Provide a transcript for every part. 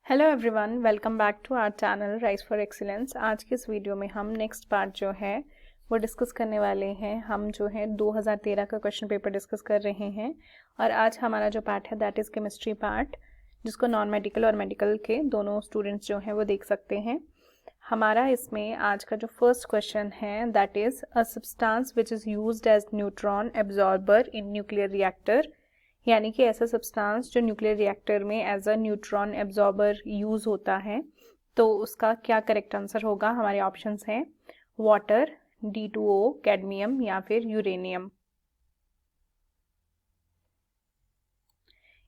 Hello everyone, welcome back to our channel rise for excellence. आज के इस video में हम नेक्स्ट पार्ट जो है वो डिस्कस करने वाले हैं। हम जो है 2013 का क्वेश्चन पेपर डिस्कस कर रहे हैं और आज हमारा जो पार्ट है दैट इज़ केमिस्ट्री पार्ट, जिसको नॉन मेडिकल और मेडिकल के दोनों स्टूडेंट्स जो हैं वो देख सकते हैं। हमारा इसमें आज का जो फर्स्ट क्वेश्चन है that is a substance which is used as neutron absorber in nuclear reactor, यानी कि ऐसा सब्सटेंस जो न्यूक्लियर रिएक्टर में as a neutron absorber use होता है। तो उसका क्या करेक्ट आंसर होगा? हमारे ऑप्शंस हैं वाटर, D2O, कैडमियम या फिर यूरेनियम।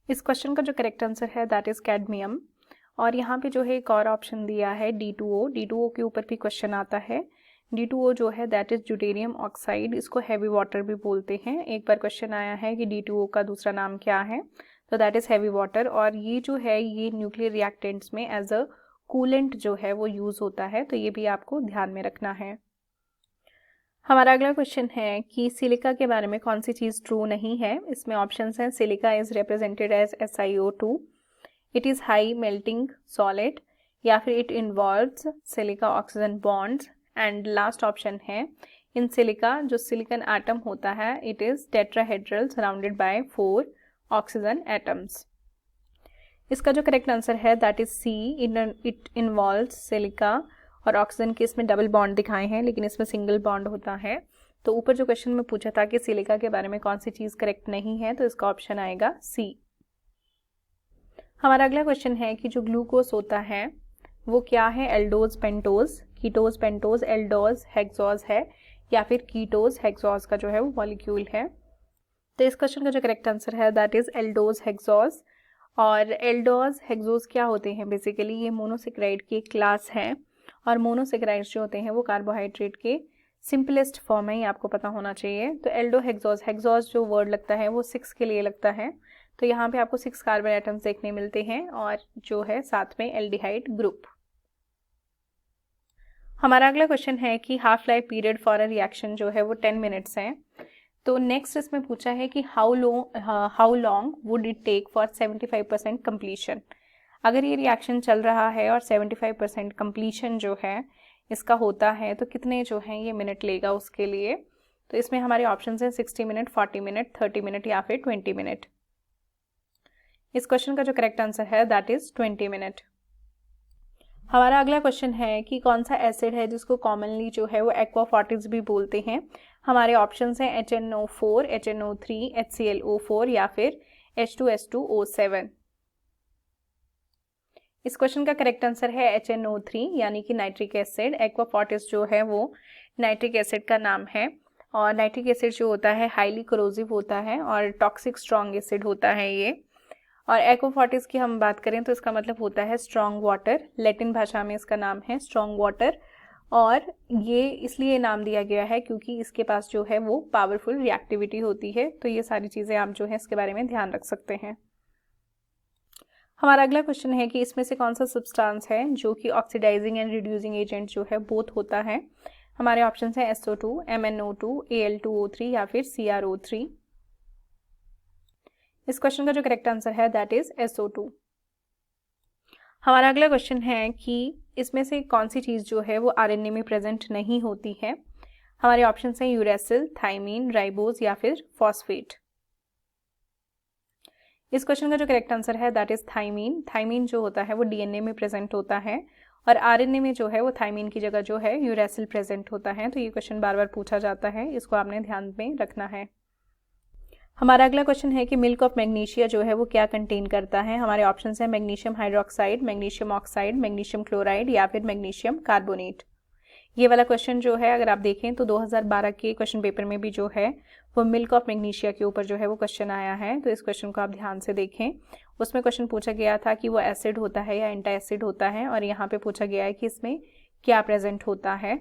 इस क्वेश्चन का जो करेक्ट आंसर है दैट इज़ कैडमियम। और यहाँ पे जो है एक और ऑप्शन दिया है D2O। D2O के ऊपर भी क्वेश्चन आता है। D2O जो है दैट इज ड्यूटेरियम ऑक्साइड, इसको हैवी वाटर भी बोलते हैं। एक बार क्वेश्चन आया है कि D2O का दूसरा नाम क्या है, तो दैट इज हैवी वाटर। और ये जो है ये न्यूक्लियर रिएक्टेंट्स में एज अ कूलेंट जो है वो यूज होता है, तो ये भी आपको ध्यान में रखना है। हमारा अगला क्वेश्चन है कि सिलिका के बारे में कौन सी चीज़ ट्रू नहीं है। इसमें ऑप्शंस हैं silica is represented as SiO2, it is high melting solid, या फिर it involves silica oxygen bonds, and last option है इन सिलिका जो सिलिकन एटम होता है it is tetrahedral surrounded by 4 oxygen atoms. इसका जो करेक्ट आंसर है that is C, it involves silica. और ऑक्सीजन के इसमें डबल बॉन्ड दिखाए हैं लेकिन इसमें सिंगल बॉन्ड होता है। तो ऊपर जो क्वेश्चन में पूछा था कि सिलिका के बारे में कौन सी चीज करेक्ट नहीं है, तो इसका ऑप्शन आएगा सी। हमारा अगला क्वेश्चन है कि जो ग्लूकोज होता है वो क्या है, aldose, pentose, ketose, pentose, aldose, hexose है, या फिर कीटोज, हेक्सोज का जो है वो मॉलिक्यूल है। तो इस क्वेश्चन का जो करेक्ट आंसर है दैट इज एल्डोज, हेक्सोज। और एल्डोज, हेक्सोज क्या होते हैं? बेसिकली ये मोनोसेक्राइड की एक क्लास है और मोनोसेक्राइड्स जो होते हैं वो कार्बोहाइड्रेट के सिंपलेस्ट फॉर्म है, ये आपको पता होना चाहिए। तो एल्डो हेक्सोज, हेक्सोज जो वर्ड लगता है वो 6 के लिए लगता है, तो यहाँ पे आपको 6 कार्बन एटम्स देखने मिलते हैं और जो है साथ में एल्डिहाइड ग्रुप। हमारा अगला क्वेश्चन है कि half life period for a reaction जो है वो 10 मिनट्स है। तो नेक्स्ट इसमें पूछा है कि how long would it take for 75% completion. अगर ये रिएक्शन चल रहा है और 75% कंप्लीशन जो है इसका होता है तो कितने जो हैं ये मिनट लेगा उसके लिए। तो इसमें हमारे ऑप्शन हैं 60 मिनट, 40 मिनट, 30 मिनट या फिर 20 मिनट। इस क्वेश्चन का जो करेक्ट आंसर है दैट इज 20 मिनट। हमारा अगला क्वेश्चन है कि कौन सा एसिड है जिसको कॉमनली जो है वो एक्वाफॉर्टिस भी बोलते हैं। हमारे ऑप्शंस हैं HNO4, HNO3, HClO4 या फिर H2S2O7। इस क्वेश्चन का करेक्ट आंसर है HNO3 यानी कि नाइट्रिक एसिड। एक्वाफॉर्टिस जो है वो नाइट्रिक एसिड का नाम है और नाइट्रिक एसिड जो होता है हाईली कोरोसिव होता है और टॉक्सिक स्ट्रॉन्ग एसिड होता है ये। और एक्वाफॉर्टिस की हम बात करें तो इसका मतलब होता है स्ट्रॉन्ग वाटर, लैटिन भाषा में इसका नाम है स्ट्रॉन्ग वाटर। और ये इसलिए नाम दिया गया है क्योंकि इसके पास जो है वो पावरफुल रिएक्टिविटी होती है। तो ये सारी चीज़ें आप जो है इसके बारे में ध्यान रख सकते हैं। हमारा अगला क्वेश्चन है कि इसमें से कौन सा सब्सटेंस है जो कि ऑक्सीडाइजिंग एंड रिड्यूसिंग एजेंट जो है बोथ होता है। हमारे ऑप्शन हैं SO2, MnO2, Al2O3 या फिर CrO3। इस क्वेश्चन का जो करेक्ट आंसर है दैट इज SO2। हमारा अगला क्वेश्चन है कि इसमें से कौन सी चीज़ जो है वो RNA में प्रेजेंट नहीं होती है। हमारे ऑप्शन हैं यूरेसिल, थाइमीन, राइबोज या फिर फॉस्फेट। इस क्वेश्चन का जो करेक्ट आंसर है दैट इज थाइमीन। थाइमीन जो होता है वो DNA में प्रेजेंट होता है और RNA में जो है वो थाइमीन की जगह जो है यूरेसिल प्रेजेंट होता है। तो ये क्वेश्चन बार बार पूछा जाता है, इसको आपने ध्यान में रखना है। हमारा अगला क्वेश्चन है कि मिल्क ऑफ मैग्नीशिया जो है वो क्या कंटेन करता है। हमारे ऑप्शन हैं magnesium hydroxide, magnesium oxide, magnesium chloride या फिर मैग्नीशियम कार्बोनेट। ये वाला क्वेश्चन जो है अगर आप देखें तो 2012 के क्वेश्चन पेपर में भी जो है वो मिल्क ऑफ मैग्नीशिया के ऊपर जो है वो क्वेश्चन आया है। तो इस क्वेश्चन को आप ध्यान से देखें। उसमें क्वेश्चन पूछा गया था कि वो एसिड होता है या एंटी एसिड होता है, और यहाँ पे पूछा गया है कि इसमें क्या प्रेजेंट होता है।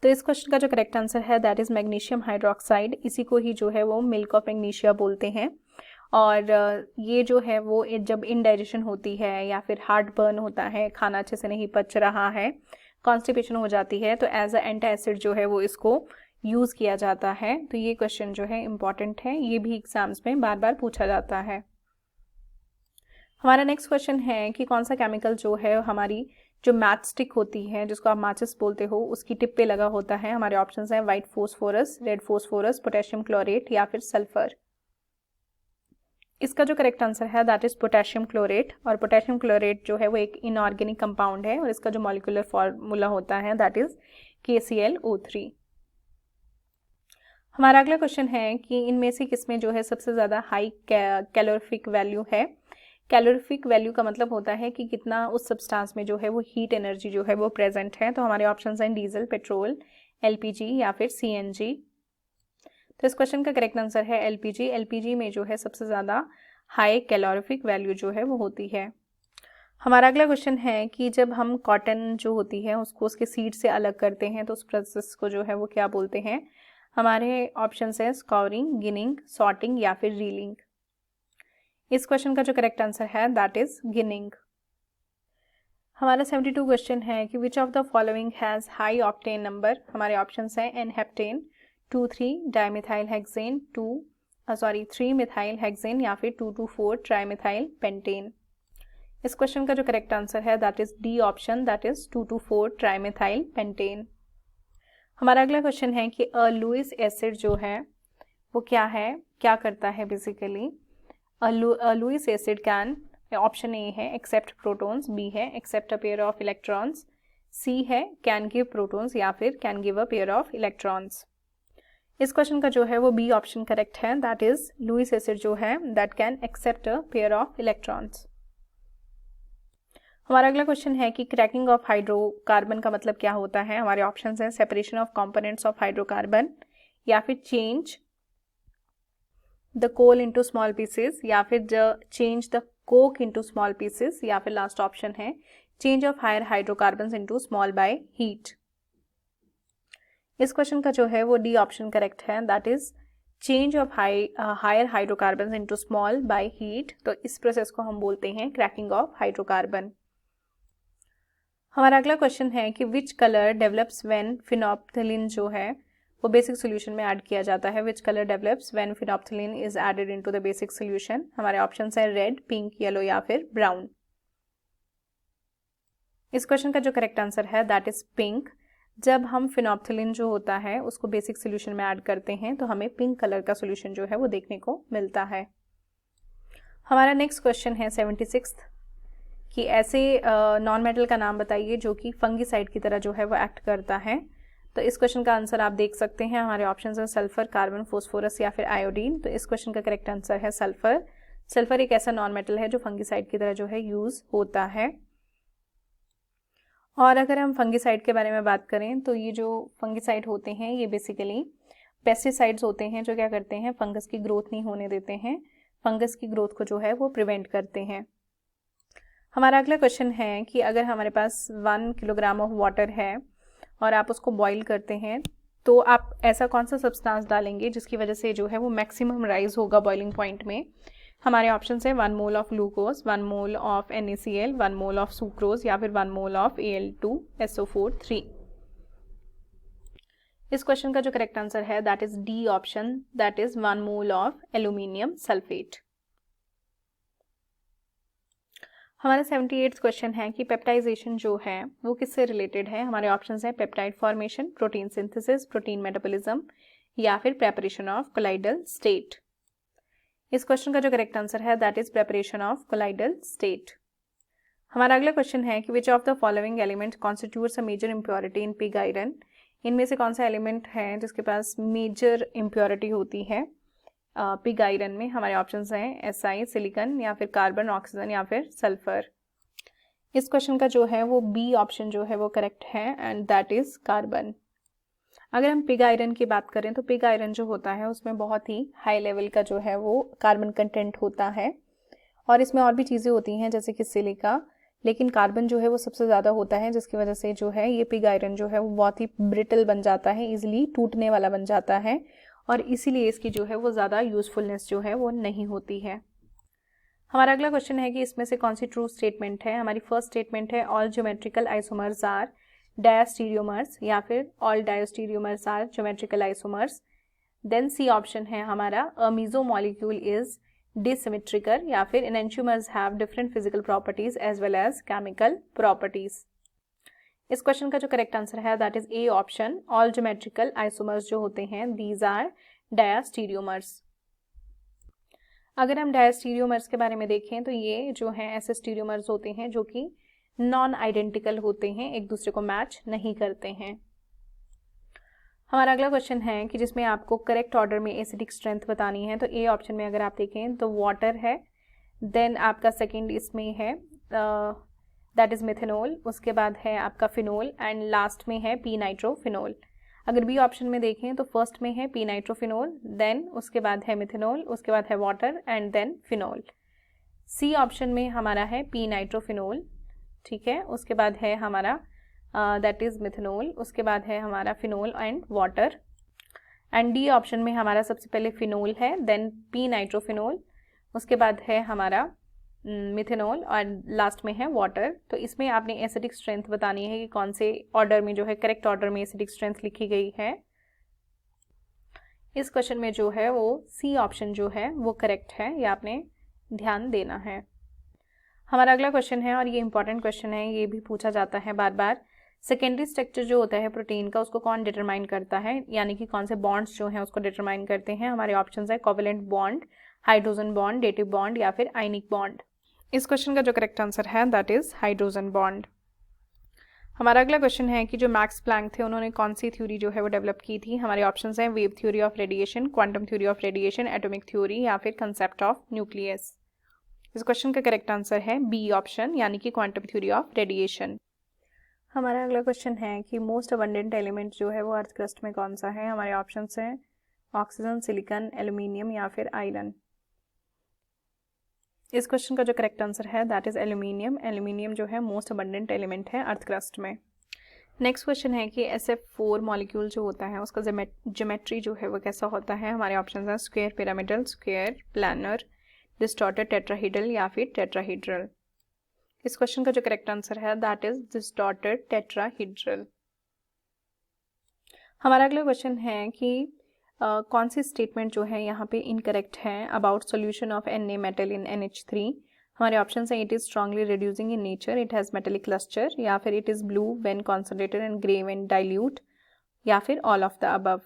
तो इस क्वेश्चन का जो करेक्ट आंसर है दैट इज मैग्नीशियम हाइड्रोक्साइड। इसी को ही जो है वो मिल्क ऑफ मैग्नीशिया बोलते हैं। और ये जो है वो जब इनडाइजेशन होती है या फिर हार्ट बर्न होता है, खाना अच्छे से नहीं पच रहा है, कॉन्स्टिपेशन हो जाती है, तो एज अ एंटी एसिड जो है वो इसको यूज़ किया जाता है। तो ये क्वेश्चन जो है इम्पॉर्टेंट है, ये भी एग्जाम्स में बार बार पूछा जाता है। हमारा नेक्स्ट क्वेश्चन है कि कौन सा केमिकल जो है हमारी जो मैच स्टिक होती है, जिसको आप माचिस बोलते हो, उसकी टिप पे लगा होता है। हमारे ऑप्शंस हैं white phosphorus, red phosphorus, potassium chlorate या फिर सल्फर। इसका जो करेक्ट आंसर है दैट इज पोटेशियम क्लोरेट। और पोटेशियम क्लोरेट जो है वो एक इनऑर्गेनिक कंपाउंड है और इसका जो मॉलिक्यूलर फॉर्मूला होता है दैट इज KClO3। हमारा अगला क्वेश्चन है कि इनमें से किसमें जो है सबसे ज़्यादा हाई कैलोरीफिक वैल्यू है। कैलोरीफिक वैल्यू का मतलब होता है कि कितना उस सब्सटेंस में जो है वो हीट एनर्जी जो है वो प्रेजेंट है। तो हमारे ऑप्शंस हैं डीजल, पेट्रोल, LPG या फिर CNG। तो इस क्वेश्चन का करेक्ट आंसर है LPG। LPG में जो है सबसे ज़्यादा हाई कैलोरीफिक वैल्यू जो है वो होती है। हमारा अगला क्वेश्चन है कि जब हम कॉटन जो होती है उसको उसके सीड से अलग करते हैं तो उस प्रोसेस को जो है वो क्या बोलते हैं। हमारे ऑप्शंस है स्कॉरिंग, गिनिंग, सॉर्टिंग या फिर रीलिंग। इस क्वेश्चन का जो करेक्ट आंसर है दैट इज गिनिंग। हमारा 72 क्वेश्चन है कि which of the following has high octane number. हमारे ऑप्शंस हैं N-हेप्टेन, 2,3 डाइमिथाइल हेक्सेन, 3 मिथाइल हेक्सेन या फिर 2,2,4 ट्राइमिथाइल पेंटेन। इस क्वेश्चन का जो करेक्ट आंसर है that is D option, that is 2,2,4 trimethyl pentane. हमारा अगला क्वेश्चन है कि लुइस एसिड जो है वो क्या करता है basically. Lewis acid can, option A है एक्सेप्ट प्रोटॉन्स, बी है accept a pair of electrons, C है कैन गिव प्रोटॉन्स या फिर can give a pair of electrons. इस क्वेश्चन का जो है वो बी ऑप्शन करेक्ट है, दैट इज लुइस एसिड जो है that can accept a pair of electrons. हमारा अगला क्वेश्चन है कि क्रैकिंग ऑफ हाइड्रोकार्बन का मतलब क्या होता है। हमारे ऑप्शंस हैं separation of components of hydrocarbon या फिर change the coal into small pieces या फिर change the coke into small pieces या फिर लास्ट ऑप्शन है change of higher hydrocarbons into small by heat. इस क्वेश्चन का जो है वो डी ऑप्शन करेक्ट है, that is change of higher hydrocarbons into small by heat. तो इस प्रोसेस को हम बोलते हैं क्रैकिंग ऑफ हाइड्रोकार्बन। हमारा अगला क्वेश्चन है कि विच कलर डेवलप्स व्हेन फिनोप्थिलीन जो है वो बेसिक सोल्यूशन में ऐड किया जाता है। Which colour develops when phenolphthalein is added into the basic solution. हमारे ऑप्शंस है रेड, पिंक, येलो या फिर ब्राउन। इस क्वेश्चन का जो करेक्ट आंसर है दैट इज पिंक। जब हम फिनोप्थिलीन जो होता है उसको बेसिक सोल्यूशन में ऐड करते हैं तो हमें पिंक कलर का सोल्यूशन जो है वो देखने को मिलता है। हमारा नेक्स्ट क्वेश्चन है 76 कि ऐसे नॉन मेटल का नाम बताइए जो कि फंगीसाइड की तरह जो है वो एक्ट करता है। तो इस क्वेश्चन का आंसर आप देख सकते हैं, हमारे ऑप्शंस हैं सल्फर, कार्बन, फोस्फोरस या फिर आयोडीन। तो इस क्वेश्चन का करेक्ट आंसर है सल्फर। सल्फर एक ऐसा नॉन मेटल है जो फंगीसाइड की तरह जो है यूज होता है। और अगर हम फंगीसाइड के बारे में बात करें तो ये जो फंगीसाइड होते हैं ये बेसिकली पेस्टिसाइड्स होते हैं जो क्या करते हैं, फंगस की ग्रोथ नहीं होने देते हैं, फंगस की ग्रोथ को जो है वो प्रिवेंट करते हैं। हमारा अगला क्वेश्चन है कि अगर हमारे पास 1 किलोग्राम ऑफ वाटर है और आप उसको बॉईल करते हैं तो आप ऐसा कौन सा सब्सटेंस डालेंगे जिसकी वजह से जो है वो मैक्सिमम राइज होगा बॉइलिंग पॉइंट में। हमारे ऑप्शन है 1 mole of glucose, 1 mole of NaCl, 1 mole of sucrose या फिर 1 मोल ऑफ Al2SO4 3। इस क्वेश्चन का जो करेक्ट आंसर है that is D option, that is 1 mole of aluminium sulphate. हमारा 78 क्वेश्चन है कि पेप्टाइजेशन जो है वो किससे रिलेटेड है। हमारे ऑप्शंस हैं peptide formation, protein synthesis, protein metabolism या फिर प्रेपरेशन ऑफ कोलाइडल स्टेट। इस क्वेश्चन का जो करेक्ट आंसर है that is preparation of colloidal state. हमारा अगला क्वेश्चन है कि which of the following element constitutes a major impurity in pig iron. इनमें से कौन सा एलिमेंट है जिसके पास मेजर इम्प्योरिटी होती है पिग आयरन में। हमारे ऑप्शंस हैं Si, सिलिकॉन या फिर कार्बन, ऑक्सीजन या फिर सल्फर। इस क्वेश्चन का जो है वो बी ऑप्शन जो है वो करेक्ट है एंड दैट इज कार्बन। अगर हम पिग आयरन की बात करें तो पिग आयरन जो होता है उसमें बहुत ही हाई लेवल का जो है वो कार्बन कंटेंट होता है और इसमें और भी चीज़ें होती हैं जैसे कि सिलिका, लेकिन कार्बन जो है वो सबसे ज़्यादा होता है जिसकी वजह से जो है ये पिग आयरन जो है वो बहुत ही ब्रिटल बन जाता है, ईजिली टूटने वाला बन जाता है और इसीलिए इसकी जो है वो ज़्यादा यूज़फुलनेस जो है वो नहीं होती है। हमारा अगला क्वेश्चन है कि इसमें से कौन सी ट्रू स्टेटमेंट है। हमारी फर्स्ट स्टेटमेंट है all geometrical isomers are diastereomers या फिर all diastereomers are geometrical isomers. Then C option है हमारा a meso molecule is dissymmetrical, या फिर enantiomers have different physical properties as well as chemical properties. इस क्वेश्चन का जो करेक्ट आंसर है that is A option, all geometrical isomers जो होते हैं दीज आर डायस्टीरियोमर्स। अगर हम डायस्टीरियोमर्स के बारे में देखें तो ये जो हैं ऐसे स्टीरियोमर्स होते हैं जो कि नॉन आइडेंटिकल होते हैं, एक दूसरे को मैच नहीं करते हैं। हमारा अगला क्वेश्चन है कि जिसमें आपको करेक्ट ऑर्डर में एसिडिक स्ट्रेंथ बतानी है। तो ए ऑप्शन में अगर आप देखें तो वाटर है, देन आपका सेकेंड इसमें है दैट इज मिथेनॉल, उसके बाद है आपका फिनोल एंड लास्ट में है पी नाइट्रोफिनोल। अगर बी ऑप्शन में देखें तो फर्स्ट में है पी नाइट्रोफिनोल, देन उसके बाद है मिथेनॉल, उसके बाद है water and then phenol. C option में हमारा है पी नाइट्रोफिनोल, ठीक है, उसके बाद है हमारा दैट इज मिथेनॉल, उसके बाद है हमारा phenol and water. And D option में हमारा सबसे पहले फिनोल है, देन पी नाइट्रोफिनोल, उसके बाद है हमारा मिथेनॉल और लास्ट में है वाटर। तो इसमें आपने एसिडिक स्ट्रेंथ बतानी है कि कौन से ऑर्डर में जो है करेक्ट ऑर्डर में एसिडिक स्ट्रेंथ लिखी गई है। इस क्वेश्चन में जो है वो सी ऑप्शन जो है वो करेक्ट है, ये आपने ध्यान देना है। हमारा अगला क्वेश्चन है और ये इंपॉर्टेंट क्वेश्चन है, ये भी पूछा जाता है बार बार। सेकेंडरी स्ट्रक्चर जो होता है प्रोटीन का उसको कौन डिटरमाइन करता है, यानी कि कौन से बॉन्ड्स जो हैं उसको डिटरमाइन करते हैं। हमारे ऑप्शंस है covalent bond, hydrogen bond, dative bond या फिर आयनिक बॉन्ड। इस क्वेश्चन का जो करेक्ट आंसर है दैट इज हाइड्रोजन बॉन्ड। हमारा अगला क्वेश्चन है कि जो मैक्स प्लैंक थे उन्होंने कौन सी थ्योरी जो है वो डेवलप की थी। हमारे ऑप्शंस हैं wave theory of radiation, quantum theory of radiation, atomic theory या फिर कंसेप्ट ऑफ न्यूक्लियस। इस क्वेश्चन का करेक्ट आंसर है बी ऑप्शन, यानी कि क्वांटम थ्योरी ऑफ रेडिएशन। हमारा अगला क्वेश्चन है कि मोस्ट अबंडेंट एलिमेंट जो है वो अर्थ क्रस्ट में कौन सा है। हमारे ऑप्शंस हैं ऑक्सीजन, सिलिकॉन, एल्यूमिनियम या फिर आयरन। इस क्वेश्चन का जो करेक्ट आंसर है दैट इज एल्यूमिनियम। एल्यूमिनियम जो है मोस्ट अबंडेंट एलिमेंट है अर्थ क्रस्ट में। नेक्स्ट क्वेश्चन है कि SF4 मॉलिक्यूल जो होता है उसका ज्योमेट्री जो है वो कैसा होता है। हमारे ऑप्शंस हैं square pyramidal, square, planar, distorted tetrahedral या फिर टेट्राहीड्रल। इस क्वेश्चन का जो करेक्ट आंसर है दैट इज डिस्टॉर्टेड टेट्राहीड्रल। हमारा अगला क्वेश्चन है कि कौन सी स्टेटमेंट जो है यहाँ पे इनकरेक्ट है about solution of Na metal in NH3। हमारे ऑप्शन हैं it is strongly reducing in nature, it has metallic cluster, या फिर it is blue when concentrated and grey when dilute, या फिर ऑल ऑफ द अबव।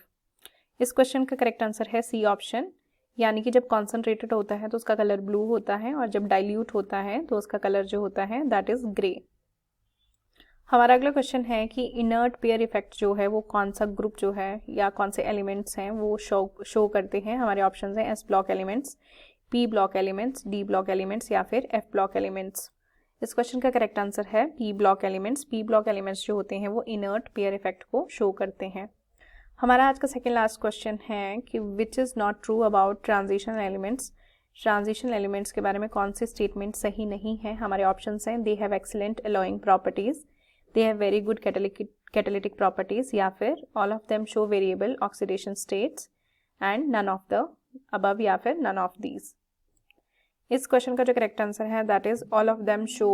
इस question का correct answer है C option, यानी कि जब कॉन्सेंट्रेटेड होता है तो उसका कलर ब्लू होता है और जब डाइल्यूट होता है तो उसका कलर जो होता है दैट इज ग्रे। हमारा अगला क्वेश्चन है कि इनर्ट पेयर इफेक्ट जो है वो कौन सा ग्रुप जो है या कौन से एलिमेंट्स हैं वो शो करते हैं। हमारे ऑप्शंस हैं S block elements, P block elements, D block elements या फिर F ब्लॉक एलिमेंट्स। इस क्वेश्चन का करेक्ट आंसर है P block elements. P block elements जो होते हैं वो इनर्ट पेयर इफेक्ट को शो करते हैं। हमारा आज का सेकेंड लास्ट क्वेश्चन है कि which is not true about transitional elements. Transitional elements के बारे में कौन से स्टेटमेंट सही नहीं है। हमारे ऑप्शंस हैं they have excellent allowing properties, they have very good catalytic properties, या फिर all of them show variable oxidation states and none of the above या फिर none of these। इस क्वेश्चन का जो करेक्ट आंसर है that is all of them show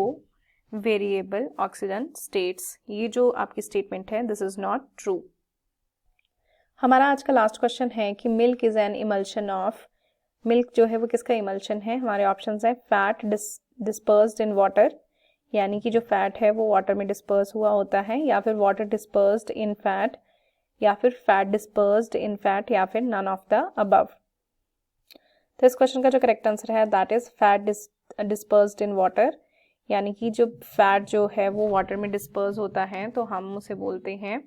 variable oxidation states। ये जो आपकी स्टेटमेंट है दिस इज नॉट ट्रू। हमारा आज का लास्ट क्वेश्चन है कि milk is an emulsion of, milk जो है वो किसका इमल्शन है। हमारे ऑप्शंस हैं फैट डिस्पर्स्ड इन वाटर, यानी कि जो फैट है वो वाटर में डिस्पर्स हुआ होता है, या फिर वाटर डिस्पर्स्ड इन फैट, या फिर फैट डिस्पर्स्ड इन फैट, या फिर नन ऑफ द अबव। तो इस क्वेश्चन का जो करेक्ट आंसर है that is fat dispersed in water, यानी कि जो फैट जो है वो वाटर में डिस्पर्स होता है तो हम उसे बोलते हैं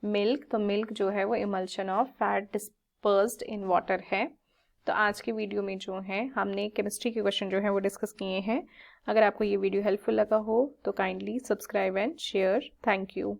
मिल्क। तो मिल्क जो है वो emulsion of fat dispersed in water है। तो आज की वीडियो में जो है हमने केमिस्ट्री के क्वेश्चन जो है वो डिस्कस किए हैं। अगर आपको ये वीडियो हेल्पफुल लगा हो तो kindly subscribe and share. Thank you.